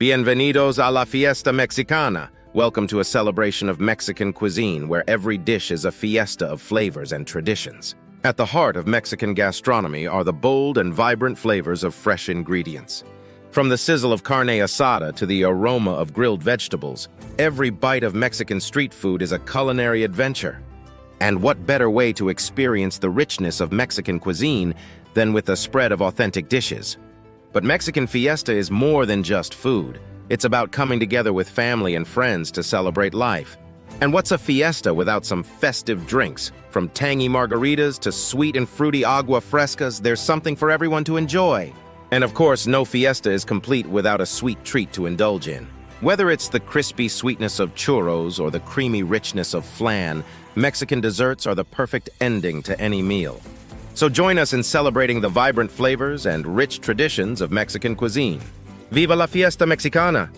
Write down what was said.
Bienvenidos a la Fiesta Mexicana. Welcome to a celebration of Mexican cuisine where every dish is a fiesta of flavors and traditions. At the heart of Mexican gastronomy are the bold and vibrant flavors of fresh ingredients. From the sizzle of carne asada to the aroma of grilled vegetables, every bite of Mexican street food is a culinary adventure. And what better way to experience the richness of Mexican cuisine than with a spread of authentic dishes? But Mexican Fiesta is more than just food. It's about coming together with family and friends to celebrate life. And what's a fiesta without some festive drinks? From tangy margaritas to sweet and fruity agua frescas, there's something for everyone to enjoy. And of course, no fiesta is complete without a sweet treat to indulge in. Whether it's the crispy sweetness of churros or the creamy richness of flan, Mexican desserts are the perfect ending to any meal. So join us in celebrating the vibrant flavors and rich traditions of Mexican cuisine. Viva la Fiesta Mexicana!